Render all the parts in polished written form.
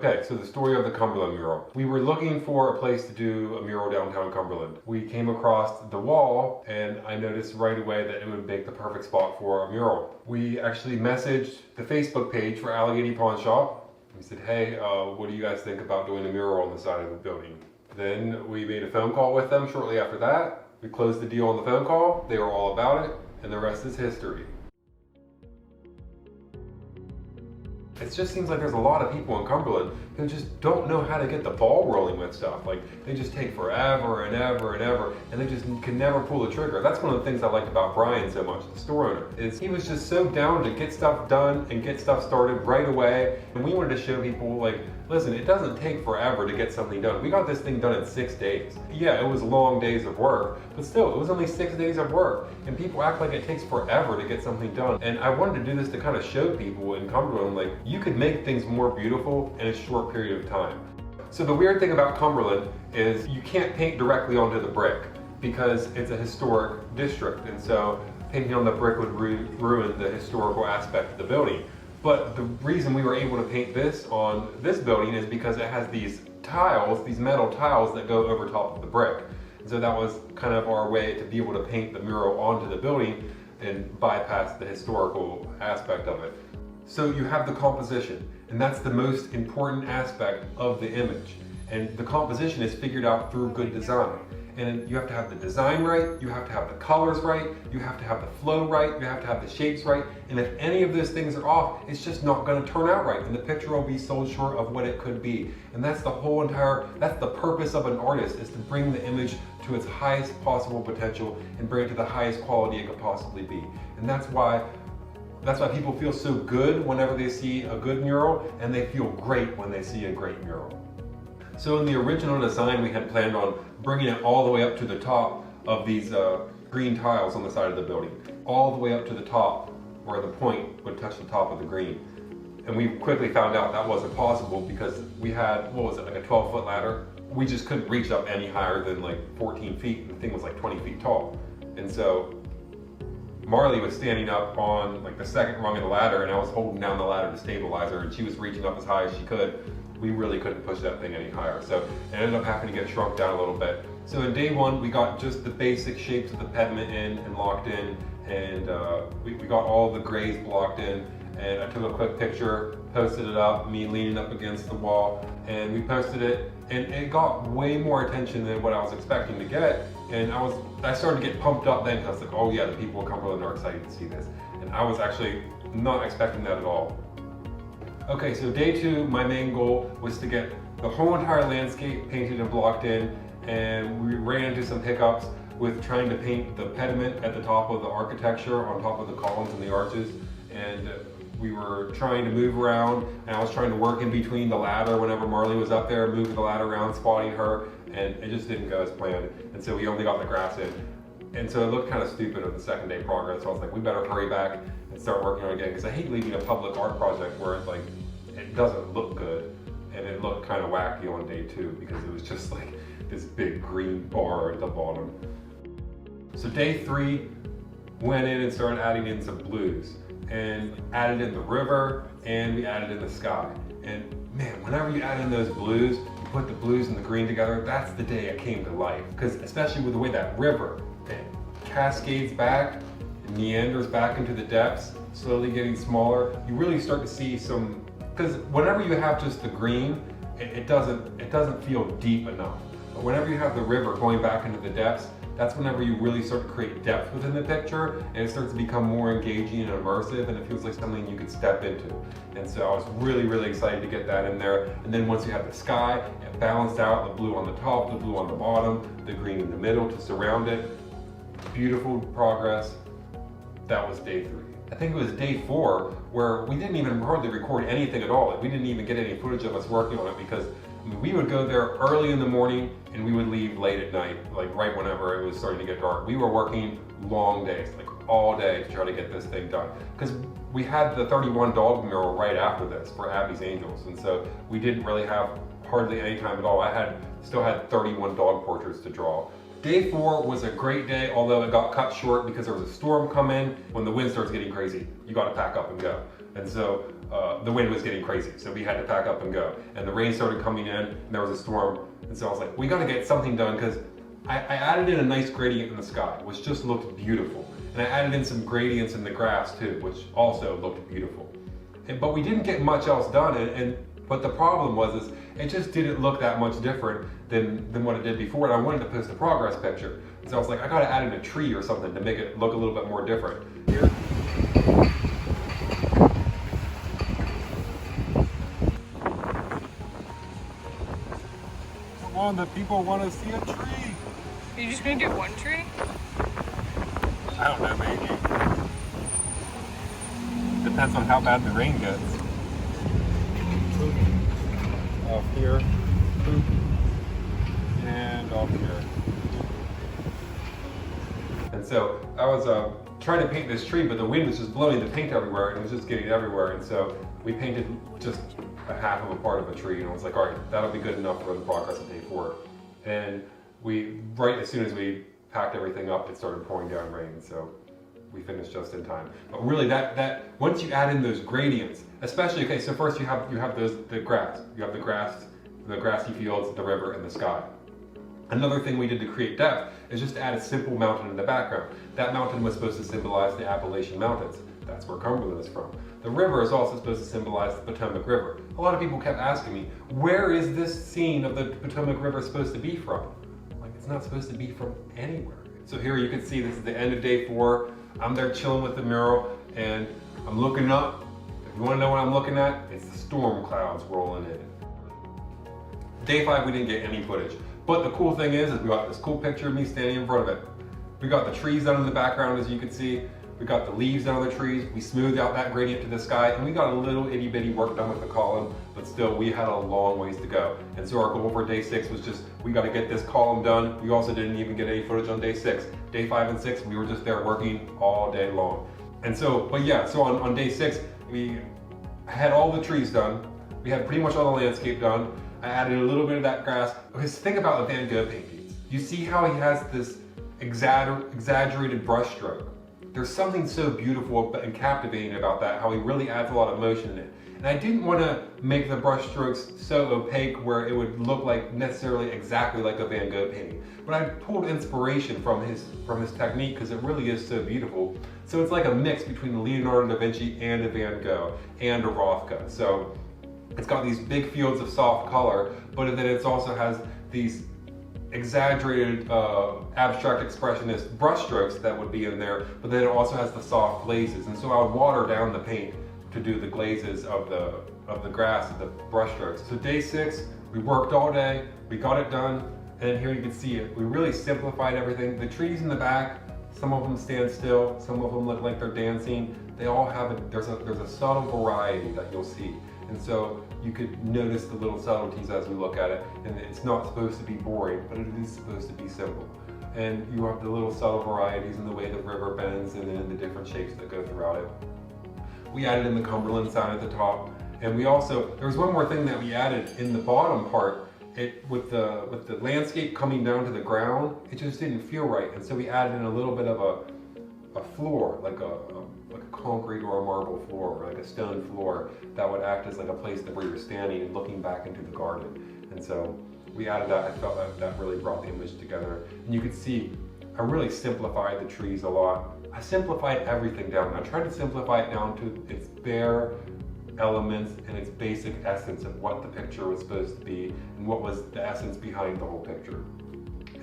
Okay, so the story of the Cumberland Mural. We were looking for a place to do a mural downtown Cumberland. We came across the wall and I noticed right away that it would make the perfect spot for a mural. We actually messaged the Facebook page for Allegheny Pawn Shop. We said, hey, what do you guys think about doing a mural on the side of the building? Then we made a phone call with them shortly after that. We closed the deal on the phone call. They were all about it, and the rest is history. It just seems like there's a lot of people in Cumberland who just don't know how to get the ball rolling with stuff. Like, they just take forever and ever and ever, and they just can never pull the trigger. That's one of the things I liked about Brian so much, the store owner, is he was just so down to get stuff done and get stuff started right away. And we wanted to show people, like, listen, it doesn't take forever to get something done. We got this thing done in 6 days. Yeah, it was long days of work, but still, it was only 6 days of work. And people act like it takes forever to get something done. And I wanted to do this to kind of show people in Cumberland, like, you could make things more beautiful in a short period of time. So the weird thing about Cumberland is you can't paint directly onto the brick because it's a historic district. And so painting on the brick would ruin the historical aspect of the building. But the reason we were able to paint this on this building is because it has these tiles, these metal tiles that go over top of the brick. And so that was kind of our way to be able to paint the mural onto the building and bypass the historical aspect of it. So you have the composition, and that's the most important aspect of the image. And the composition is figured out through good design. And you have to have the design right, you have to have the colors right, you have to have the flow right, you have to have the shapes right, and if any of those things are off, it's just not going to turn out right, and the picture will be sold short of what it could be. And that's that's the purpose of an artist, is to bring the image to its highest possible potential and bring it to the highest quality it could possibly be. And that's why people feel so good whenever they see a good mural, and they feel great when they see a great mural. So in the original design, we had planned on bringing it all the way up to the top of these green tiles on the side of the building. All the way up to the top where the point would touch the top of the green. And we quickly found out that wasn't possible because we had, what was it, like a 12-foot ladder? We just couldn't reach up any higher than like 14 feet, and the thing was like 20 feet tall. And so Marley was standing up on like the second rung of the ladder, and I was holding down the ladder to stabilize her, and she was reaching up as high as she could. We really couldn't push that thing any higher, so it ended up having to get shrunk down a little bit. So in day one, we got just the basic shapes of the pediment in and locked in, and we got all the grays blocked in, and I took a quick picture, posted it up, me leaning up against the wall, and we posted it, and it got way more attention than what I was expecting to get. And I started to get pumped up then, because I was like, oh yeah, the people of Cumberland are excited to see this. And I was actually not expecting that at all. Okay, so day two, my main goal was to get the whole entire landscape painted and blocked in, and we ran into some hiccups with trying to paint the pediment at the top of the architecture on top of the columns and the arches. And we were trying to move around, and I was trying to work in between the ladder whenever Marley was up there, moving the ladder around, spotting her, and it just didn't go as planned. And so we only got the grass in. And so it looked kind of stupid on the second day progress. So I was like, we better hurry back and start working on it again, because I hate leaving a public art project where it's like, it doesn't look good. And it looked kind of wacky on day two because it was just like this big green bar at the bottom. So day three, went in and started adding in some blues, and added in the river, and we added in the sky. And man, whenever you add in those blues, you put the blues and the green together, that's the day it came to life. Because especially with the way that river, it cascades back, it meanders back into the depths, slowly getting smaller, you really start to see some, because whenever you have just the green, it doesn't feel deep enough. But whenever you have the river going back into the depths, that's whenever you really start to create depth within the picture, and it starts to become more engaging and immersive, and it feels like something you could step into. And so I was really, really excited to get that in there. And then once you have the sky, it balanced out the blue on the top, the blue on the bottom, the green in the middle to surround it. Beautiful progress. That was day three. I think it was day four where we didn't even hardly record anything at all. Like, we didn't even get any footage of us working on it, because we would go there early in the morning and we would leave late at night, like right whenever it was starting to get dark. We were working long days, like all day, to try to get this thing done. Because we had the 31 dog mural right after this for Abby's Angels, and so we didn't really have hardly any time at all. I still had 31 dog portraits to draw. Day four was a great day, although it got cut short because there was a storm come in. When the wind starts getting crazy, you got to pack up and go. And so the wind was getting crazy, so we had to pack up and go. And the rain started coming in, and there was a storm, and so I was like, we gotta get something done, because I added in a nice gradient in the sky, which just looked beautiful. And I added in some gradients in the grass too, which also looked beautiful. But we didn't get much else done, but the problem was it just didn't look that much different than what it did before, and I wanted to post a progress picture. So I was like, I gotta add in a tree or something to make it look a little bit more different. Here. Come on, the people want to see a tree. Are you just gonna do one tree? I don't know, maybe. Depends on how bad the rain gets. Off here. And off here. And so I was trying to paint this tree, but the wind was just blowing the paint everywhere, and it was just getting everywhere. And so we painted just a half of a part of a tree, and I was like, all right, that'll be good enough for the progress of day 4. And right as soon as we packed everything up, it started pouring down rain, so we finished just in time. But really, that once you add in those gradients, especially, okay, so first you have the grass, the grassy fields, the river, and the sky. Another thing we did to create depth is just to add a simple mountain in the background. That mountain was supposed to symbolize the Appalachian Mountains. That's where Cumberland is from. The river is also supposed to symbolize the Potomac River. A lot of people kept asking me, where is this scene of the Potomac River supposed to be from? Like, it's not supposed to be from anywhere. So here you can see this is the end of day 4. I'm there chilling with the mural, and I'm looking up. If you want to know what I'm looking at, it's the storm clouds rolling in. Day 5, we didn't get any footage. But the cool thing is we got this cool picture of me standing in front of it. We got the trees down in the background, as you can see. We got the leaves down the trees. We smoothed out that gradient to the sky, and we got a little itty bitty work done with the column, but still we had a long ways to go. And so our goal for day 6 was just, we got to get this column done. We also didn't even get any footage on day 6. Day 5 and 6, we were just there working all day long. And so, but yeah, so on day 6, we had all the trees done. We had pretty much all the landscape done. I added a little bit of that grass. Because think about the Van Gogh paintings. You see how he has this exaggerated brush stroke. There's something so beautiful and captivating about that, how he really adds a lot of motion in it. And I didn't want to make the brush strokes so opaque where it would look like necessarily exactly like a Van Gogh painting. But I pulled inspiration from his technique, because it really is so beautiful. So it's like a mix between a Leonardo da Vinci and a Van Gogh and a Rothko. So it's got these big fields of soft color, but then it also has these exaggerated abstract expressionist brush strokes that would be in there, but then it also has the soft glazes. And so I would water down the paint to do the glazes of the grass, of the brush strokes. So day 6, we worked all day, we got it done, and here you can see it. We really simplified everything. The trees in the back, some of them stand still, some of them look like they're dancing. They all have there's a subtle variety that you'll see. And so you could notice the little subtleties as we look at it. And it's not supposed to be boring, but it is supposed to be simple. And you have the little subtle varieties in the way the river bends and then the different shapes that go throughout it. We added in the Cumberland sign at the top. And we also, there was one more thing that we added in the bottom part. With the landscape coming down to the ground, it just didn't feel right. And so we added in a little bit of a floor, like a concrete or a marble floor, or like a stone floor that would act as like a place where you're standing and looking back into the garden. And so we added that. I felt that really brought the image together. And you could see I really simplified the trees a lot. I simplified everything down. I tried to simplify it down to its bare elements and its basic essence of what the picture was supposed to be and what was the essence behind the whole picture.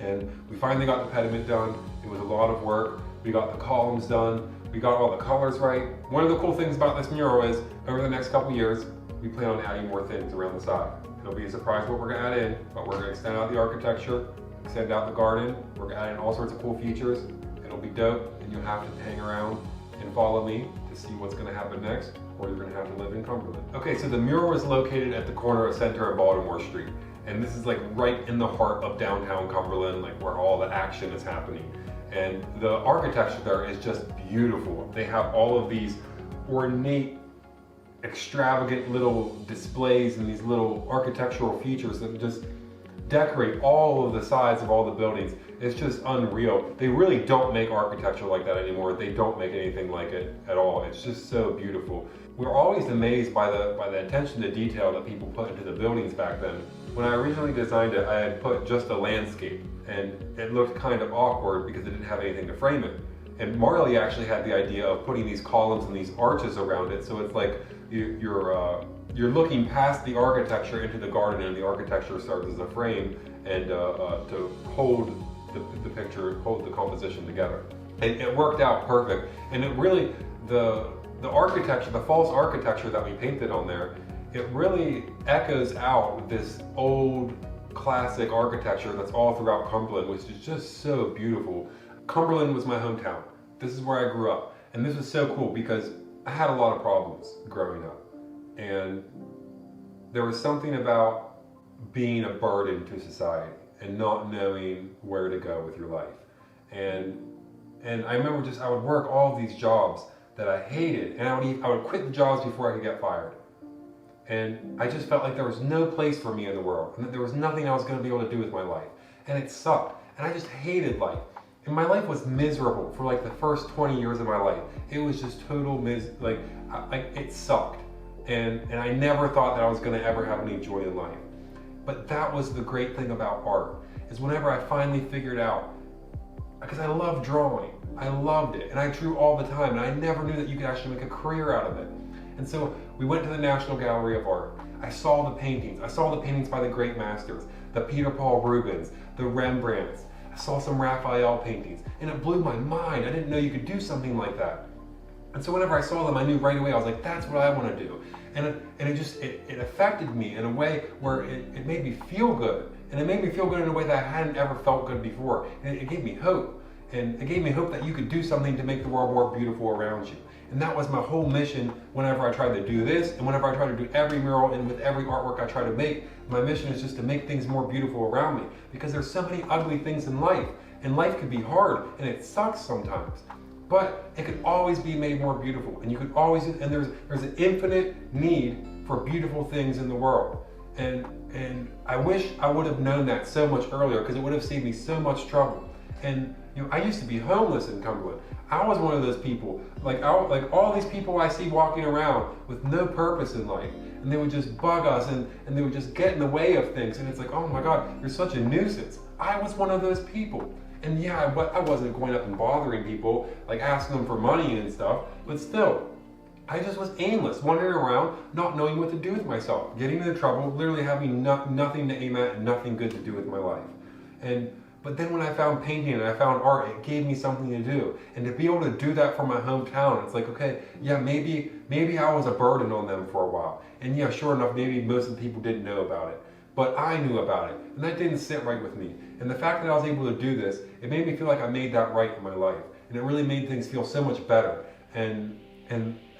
And we finally got the pediment done. It was a lot of work. We got the columns done. We got all the colors right. One of the cool things about this mural is over the next couple years, we plan on adding more things around the side. It'll be a surprise what we're gonna add in, but we're gonna extend out the architecture, extend out the garden. We're gonna add in all sorts of cool features. It'll be dope, and you'll have to hang around and follow me to see what's gonna happen next, or you're gonna have to live in Cumberland. Okay, so the mural is located at the corner of Center and Baltimore Street. And this is like right in the heart of downtown Cumberland, like where all the action is happening. And the architecture there is just beautiful. They have all of these ornate, extravagant little displays and these little architectural features that just, decorate all of the sides of all the buildings. It's just unreal. They really don't make architecture like that anymore. They don't make anything like it at all. It's just so beautiful. We're always amazed by the attention to detail that people put into the buildings back then. When I originally designed it, I had put just a landscape, and it looked kind of awkward because it didn't have anything to frame it. And Marley actually had the idea of putting these columns and these arches around it, so it's like you're looking past the architecture into the garden, and the architecture serves as a frame and to hold the picture, hold the composition together. And it worked out perfect. And it really, the architecture, the false architecture that we painted on there, it really echoes out this old classic architecture that's all throughout Cumberland, which is just so beautiful. Cumberland was my hometown. This is where I grew up. And this was so cool because I had a lot of problems growing up. And there was something about being a burden to society and not knowing where to go with your life. And I remember I would work all these jobs that I hated, and I would quit the jobs before I could get fired. And I just felt like there was no place for me in the world, and that there was nothing I was going to be able to do with my life. And it sucked, and I just hated life. And my life was miserable for like the first 20 years of my life. It was just total it sucked. And I never thought that I was going to ever have any joy in life. But that was the great thing about art, is whenever I finally figured out, because I loved drawing, I loved it, and I drew all the time, and I never knew that you could actually make a career out of it. And so we went to the National Gallery of Art. I saw the paintings. I saw the paintings by the great masters, the Peter Paul Rubens, the Rembrandts. I saw some Raphael paintings, and it blew my mind. I didn't know you could do something like that. And so whenever I saw them, I knew right away, I was like, that's what I want to do. And it affected me in a way where it made me feel good. And it made me feel good in a way that I hadn't ever felt good before. And it gave me hope. And it gave me hope that you could do something to make the world more beautiful around you. And that was my whole mission whenever I tried to do this, and whenever I tried to do every mural, and with every artwork I try to make. My mission is just to make things more beautiful around me. Because there's so many ugly things in life. And life can be hard, and it sucks sometimes. But it could always be made more beautiful, and you could always, and there's an infinite need for beautiful things in the world. And I wish I would have known that so much earlier, because it would have saved me so much trouble. And I used to be homeless in Cumberland. I was one of those people, like all these people I see walking around with no purpose in life, and they would just bug us, and they would just get in the way of things, and it's like, oh my God, you're such a nuisance. I was one of those people. And yeah, I wasn't going up and bothering people, like asking them for money and stuff, but still, I just was aimless, wandering around, not knowing what to do with myself, getting into trouble, literally having nothing to aim at and nothing good to do with my life. But then when I found painting and I found art, it gave me something to do. And to be able to do that for my hometown, it's like, okay, yeah, maybe I was a burden on them for a while. And yeah, sure enough, maybe most of the people didn't know about it. But I knew about it, and that didn't sit right with me. And the fact that I was able to do this, it made me feel like I made that right in my life. And it really made things feel so much better. And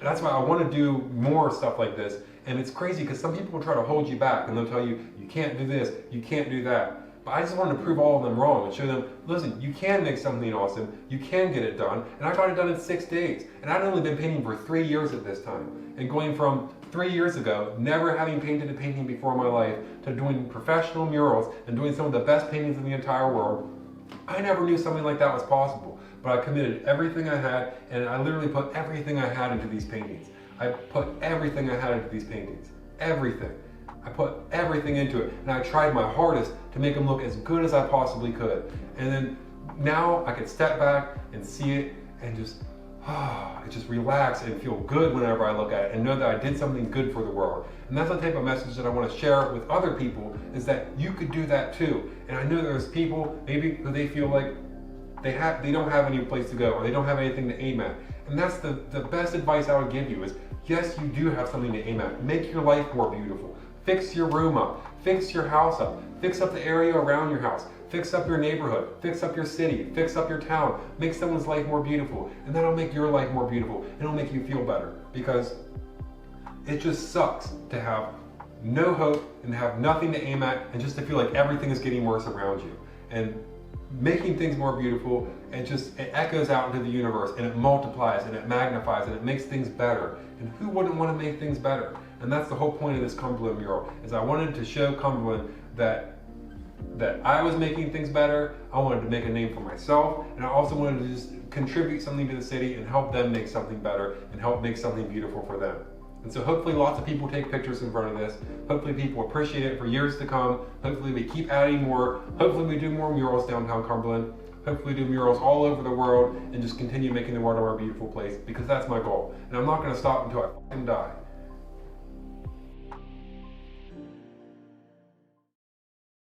that's why I want to do more stuff like this. And it's crazy because some people will try to hold you back, and they'll tell you, you can't do this, you can't do that. But I just wanted to prove all of them wrong and show them, listen, you can make something awesome, you can get it done. And I got it done in 6 days. And I'd only been painting for 3 years at this time. And going from 3 years ago, never having painted a painting before in my life, to doing professional murals and doing some of the best paintings in the entire world, I never knew something like that was possible. But I committed everything I had, and I literally put everything I had into these paintings. I put everything I had into these paintings. Everything. I put everything into it, and I tried my hardest to make them look as good as I possibly could. And then now I could step back and see it and just relax and feel good whenever I look at it and know that I did something good for the world. And that's the type of message that I want to share with other people, is that you could do that too. And I know there's people maybe who they feel like they don't have any place to go, or they don't have anything to aim at. And that's the best advice I would give you is, yes, you do have something to aim at. Make your life more beautiful. Fix your room up. Fix your house up. Fix up the area around your house. Fix up your neighborhood. Fix up your city. Fix up your town. Make someone's life more beautiful. And that'll make your life more beautiful. And it'll make you feel better. Because it just sucks to have no hope and have nothing to aim at, and just to feel like everything is getting worse around you. And making things more beautiful, it echoes out into the universe, and it multiplies and it magnifies and it makes things better. And who wouldn't want to make things better? And that's the whole point of this Cumberland mural, is I wanted to show Cumberland that that I was making things better. I wanted to make a name for myself, and I also wanted to just contribute something to the city and help them make something better and help make something beautiful for them. And so hopefully lots of people take pictures in front of this. Hopefully people appreciate it for years to come. Hopefully we keep adding more. Hopefully we do more murals downtown Cumberland. Hopefully do murals all over the world and just continue making the world a more beautiful place, because that's my goal. And I'm not going to stop until I fucking die.